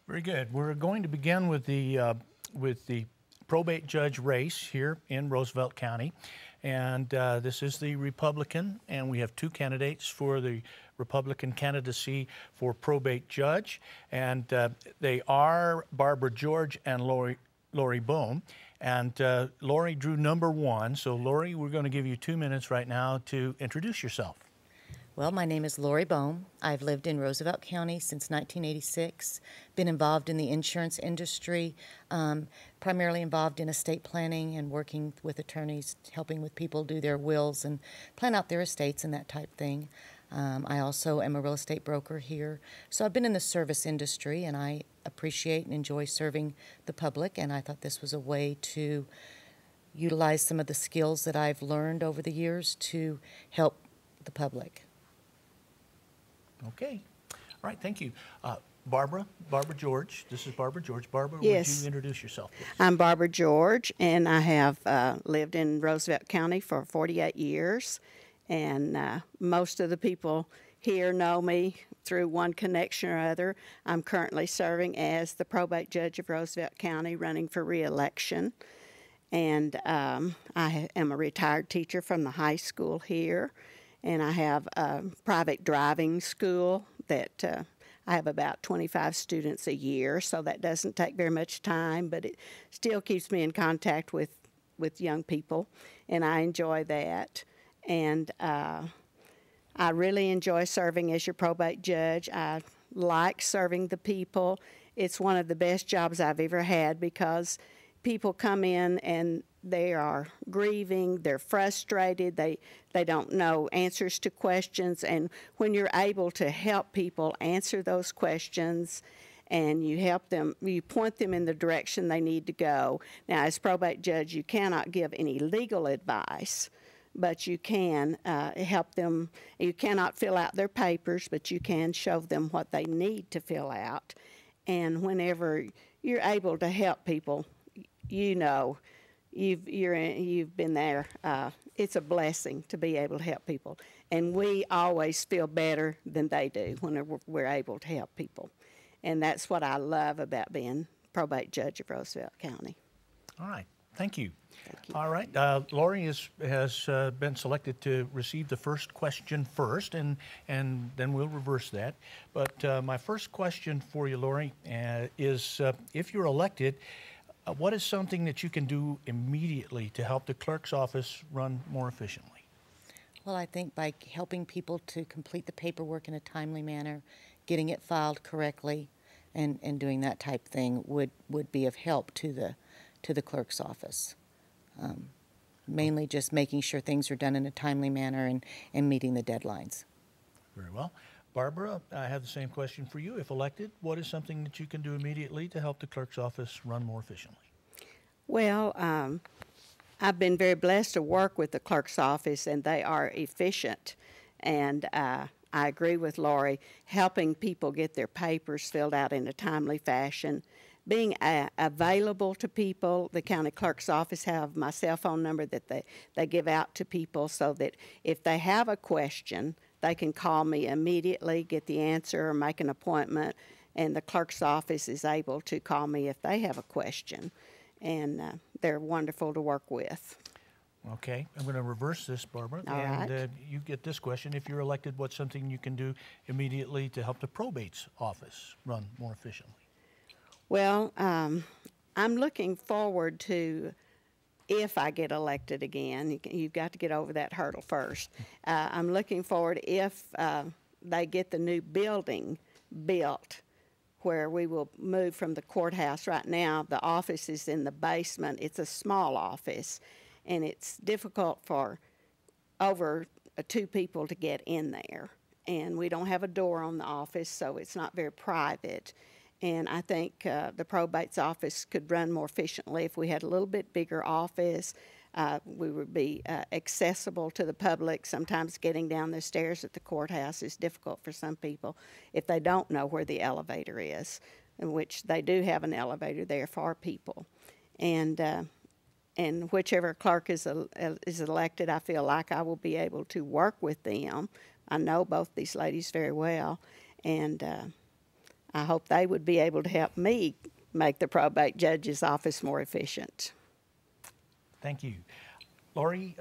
Very good. We're going to begin with the probate judge race here in Roosevelt County, and this is the Republican, and we have two candidates for the Republican candidacy for probate judge, and they are Barbara George and Lori Bohm. And Lori drew number one. So Lori, we're going to give you 2 minutes right now to introduce yourself. Well, my name is Lori Bohm. I've lived in Roosevelt County since 1986, been involved in the insurance industry, primarily involved in estate planning and working with attorneys, helping with people do their wills and plan out their estates and that type thing. I also am a real estate broker here. So I've been in the service industry, and I appreciate and enjoy serving the public, and I thought this was a way to utilize some of the skills that I've learned over the years to help the public. Okay. All right. Thank you. Barbara George. This is Barbara George. Barbara, Yes. would you introduce yourself, please? I'm Barbara George, and I have lived in Roosevelt County for 48 years. And most of the people here know me through one connection or other. I'm currently serving as the probate judge of Roosevelt County, running for re-election. And I am a retired teacher from the high school here. And I have a private driving school that I have about 25 students a year, so that doesn't take very much time, but it still keeps me in contact with young people, and I enjoy that. And I really enjoy serving as your probate judge. I like serving the people. It's one of the best jobs I've ever had because people come in and they are grieving, they're frustrated, they don't know answers to questions, and when you're able to help people answer those questions and you help them, you point them in the direction they need to go. Now, as probate judge, you cannot give any legal advice, but you can help them. You cannot fill out their papers, but you can show them what they need to fill out. And whenever you're able to help people, you know, you've been there. It's a blessing to be able to help people, and we always feel better than they do when we're able to help people, and that's what I love about being probate judge of Roosevelt County. All right. Thank you. Thank you. All right. Lori has been selected to receive the first question first, and then we'll reverse that. But my first question for you, Lori, is if you're elected, what is something that you can do immediately to help the clerk's office run more efficiently? Well, I think by helping people to complete the paperwork in a timely manner, getting it filed correctly, and doing that type thing would be of help to the clerk's office. Mainly just making sure things are done in a timely manner and meeting the deadlines. Very well. Barbara, I have the same question for you. If elected, what is something that you can do immediately to help the clerk's office run more efficiently? Well, I've been very blessed to work with the clerk's office, and they are efficient. And I agree with Lori, helping people get their papers filled out in a timely fashion, being available to people. The county clerk's office have my cell phone number that they give out to people so that if they have a question, they can call me immediately, get the answer, or make an appointment, and the clerk's office is able to call me if they have a question. And they're wonderful to work with. Okay, I'm going to reverse this, Barbara. All and right. You get this question. If you're elected, what's something you can do immediately to help the probate's office run more efficiently? Well, I'm looking forward to, if I get elected again, you've got to get over that hurdle first. I'm looking forward if they get the new building built where we will move from the courthouse. Right now, the office is in the basement. It's a small office, and it's difficult for over 2 people to get in there. And we don't have a door on the office, so it's not very private. And I think the probate's office could run more efficiently if we had a little bit bigger office. We would be accessible to the public. Sometimes getting down the stairs at the courthouse is difficult for some people if they don't know where the elevator is, in which they do have an elevator there for people. And whichever clerk is elected, I feel like I will be able to work with them. I know both these ladies very well, and I hope they would be able to help me make the probate judge's office more efficient. Thank you. Lori,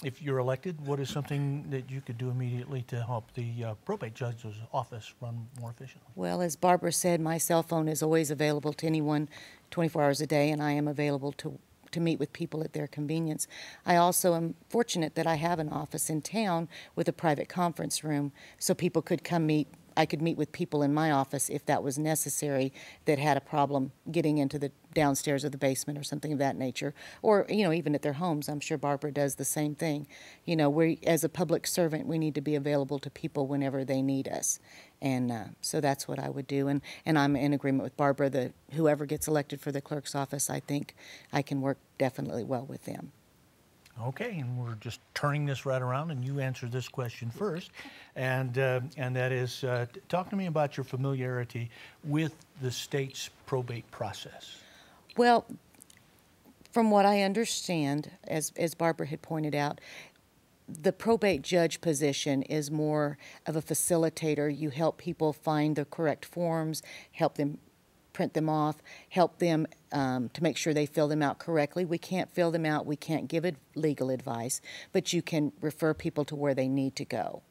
if you're elected, what is something that you could do immediately to help the probate judge's office run more efficiently? Well, as Barbara said, my cell phone is always available to anyone 24 hours a day, and I am available to meet with people at their convenience. I also am fortunate that I have an office in town with a private conference room, so people could come meet. I could meet with people in my office if that was necessary that had a problem getting into the downstairs or the basement or something of that nature. Or, even at their homes. I'm sure Barbara does the same thing. We, as a public servant, we need to be available to people whenever they need us. And so that's what I would do. And I'm in agreement with Barbara that whoever gets elected for the clerk's office, I think I can work definitely well with them. Okay, and we're just turning this right around, and you answer this question first, and that is, talk to me about your familiarity with the state's probate process. Well, from what I understand, as Barbara had pointed out, the probate judge position is more of a facilitator. You help people find the correct forms, help them print them off, help them to make sure they fill them out correctly. We can't fill them out. We can't give legal advice, but you can refer people to where they need to go.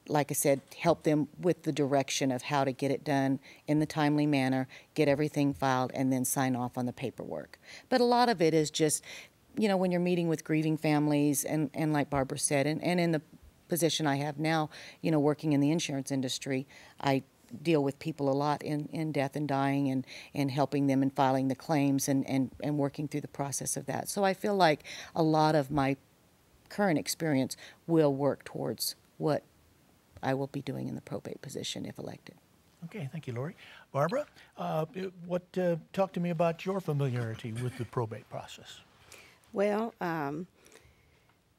Like I said, help them with the direction of how to get it done in the timely manner, get everything filed, and then sign off on the paperwork. But a lot of it is just, when you're meeting with grieving families, and like Barbara said, and in the position I have now, working in the insurance industry, I deal with people a lot in death and dying and helping them in filing the claims and working through the process of that. So I feel like a lot of my current experience will work towards what I will be doing in the probate position if elected. Okay, thank you, Lori. Barbara, talk to me about your familiarity with the probate process. Well,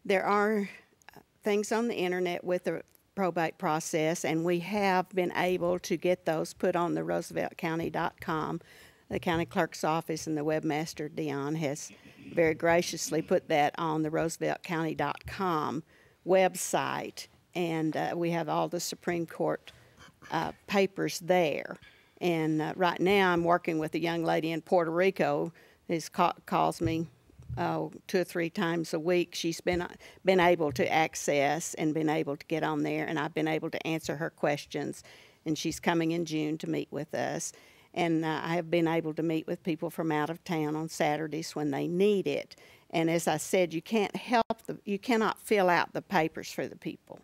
there are things on the internet with the probate process, and we have been able to get those put on the RooseveltCounty.com. The county clerk's office and the webmaster, Dion, has very graciously put that on the RooseveltCounty.com website, and we have all the Supreme Court papers there. And right now I'm working with a young lady in Puerto Rico who calls me 2 or 3 times a week. She's been able to access and been able to get on there, and I've been able to answer her questions. And she's coming in June to meet with us. And I have been able to meet with people from out of town on Saturdays when they need it. And as I said, you cannot fill out the papers for the people,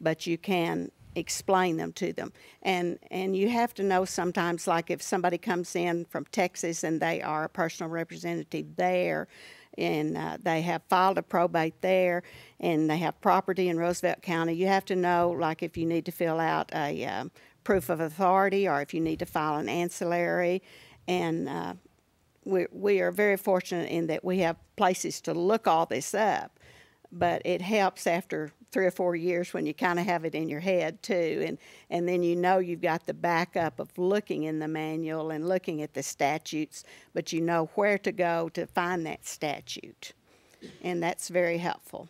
but you can explain them to them. And you have to know sometimes, like if somebody comes in from Texas and they are a personal representative there, and they have filed a probate there, and they have property in Roosevelt County, you have to know, like if you need to fill out a proof of authority or if you need to file an ancillary. And we are very fortunate in that we have places to look all this up, but it helps after 3 or 4 years when you kind of have it in your head too, and then you've got the backup of looking in the manual and looking at the statutes, but you know where to go to find that statute, and that's very helpful.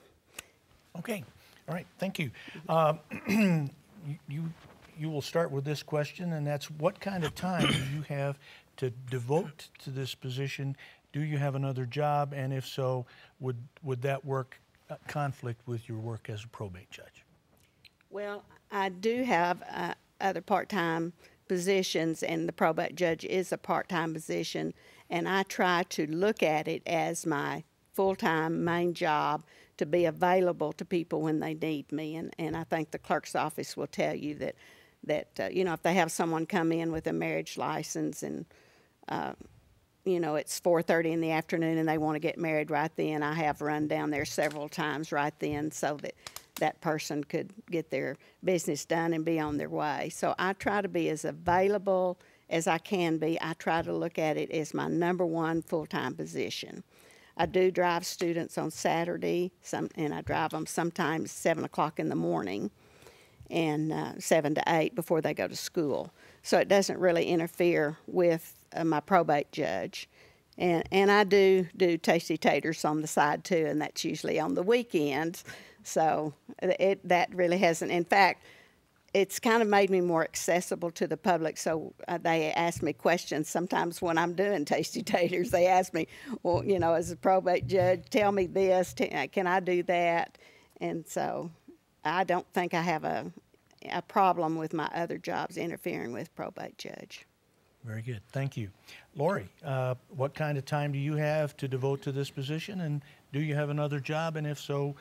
Okay, all right, thank you. You will start with this question, and that's what kind of time do you have to devote to this position? Do you have another job, and if so, would that work conflict with your work as a probate judge? Well, I do have other part-time positions, and the probate judge is a part-time position, and I try to look at it as my full-time main job to be available to people when they need me. And I think the clerk's office will tell you that if they have someone come in with a marriage license and it's 4:30 in the afternoon and they want to get married right then, I have run down there several times right then so that person could get their business done and be on their way. So I try to be as available as I can be. I try to look at it as my number one full-time position. I do drive students on Saturday, and I drive them sometimes 7 o'clock in the morning and 7 to 8 before they go to school. So it doesn't really interfere with my probate judge. And I do tasty taters on the side too, and that's usually on the weekends. So that really hasn't. In fact, it's kind of made me more accessible to the public. So they ask me questions sometimes when I'm doing tasty taters. They ask me, well, you know, as a probate judge, tell me this, can I do that? And so I don't think I have a problem with my other jobs interfering with probate judge. Very good. Thank you. Lori, what kind of time do you have to devote to this position, and do you have another job, and if so,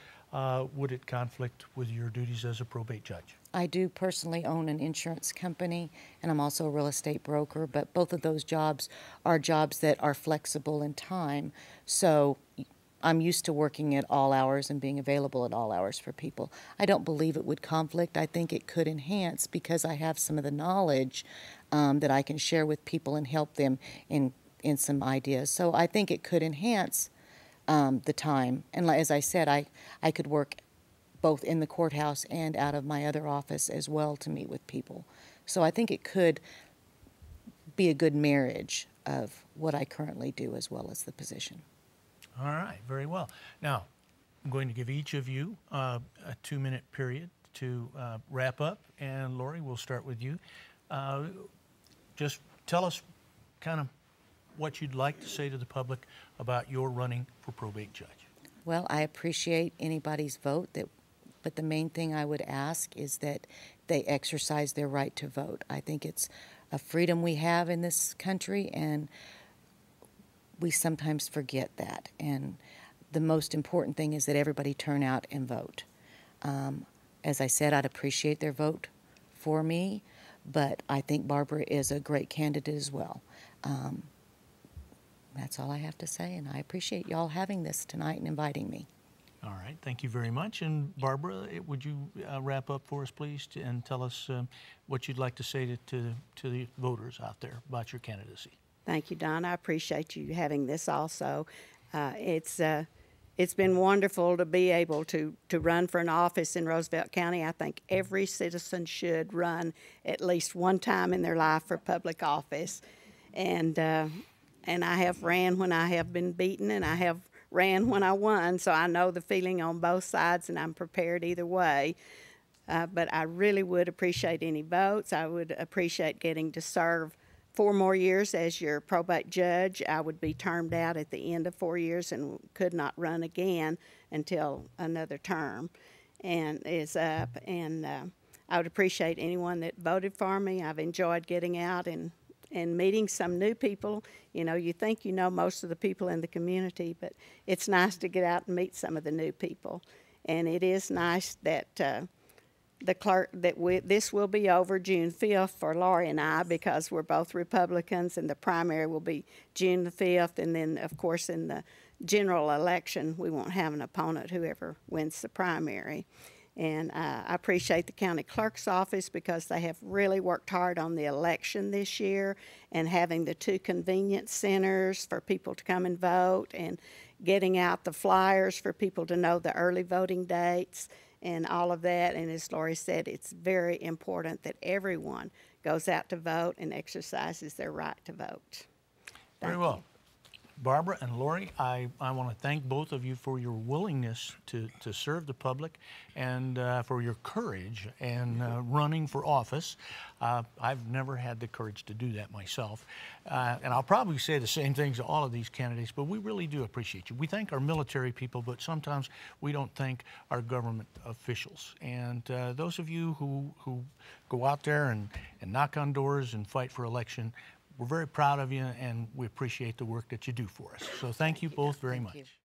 would it conflict with your duties as a probate judge? I do personally own an insurance company, and I'm also a real estate broker, but both of those jobs are jobs that are flexible in time. So I'm used to working at all hours and being available at all hours for people. I don't believe it would conflict. I think it could enhance because I have some of the knowledge that I can share with people and help them in some ideas. So I think it could enhance the time. And as I said, I could work both in the courthouse and out of my other office as well to meet with people. So I think it could be a good marriage of what I currently do as well as the position. All right, very well. Now, I'm going to give each of you a 2-minute period to wrap up, and Lori, we'll start with you. Just tell us kind of what you'd like to say to the public about your running for probate judge. Well, I appreciate anybody's vote, but the main thing I would ask is that they exercise their right to vote. I think it's a freedom we have in this country, and we sometimes forget that. And the most important thing is that everybody turn out and vote. As I said, I'd appreciate their vote for me, but I think Barbara is a great candidate as well. That's all I have to say, and I appreciate y'all having this tonight and inviting me. All right, thank you very much. And Barbara, would you wrap up for us, please, and tell us what you'd like to say to the voters out there about your candidacy? Thank you, Don. I appreciate you having this also. It's been wonderful to be able to run for an office in Roosevelt County. I think every citizen should run at least one time in their life for public office. And I have ran when I have been beaten, and I have ran when I won, so I know the feeling on both sides, and I'm prepared either way. But I really would appreciate any votes. I would appreciate getting to serve 4 more years as your probate judge. I would be termed out at the end of 4 years and could not run again until another term and is up. And I would appreciate anyone that voted for me. I've enjoyed getting out and meeting some new people. You know, you think you know most of the people in the community, but it's nice to get out and meet some of the new people. And it is nice that the clerk, this will be over June 5th for Lori and I, because we're both Republicans, and the primary will be June the 5th. And then, of course, in the general election, we won't have an opponent, whoever wins the primary. And I appreciate the county clerk's office because they have really worked hard on the election this year and having the 2 convenience centers for people to come and vote and getting out the flyers for people to know the early voting dates and all of that. And as Lori said, it's very important that everyone goes out to vote and exercises their right to vote. Very well. Barbara and Lori, I want to thank both of you for your willingness to serve the public and for your courage and running for office. I've never had the courage to do that myself. And I'll probably say the same things to all of these candidates, but we really do appreciate you. We thank our military people, but sometimes we don't thank our government officials. And those of you who go out there and knock on doors and fight for election, we're very proud of you, and we appreciate the work that you do for us. So thank you both very much.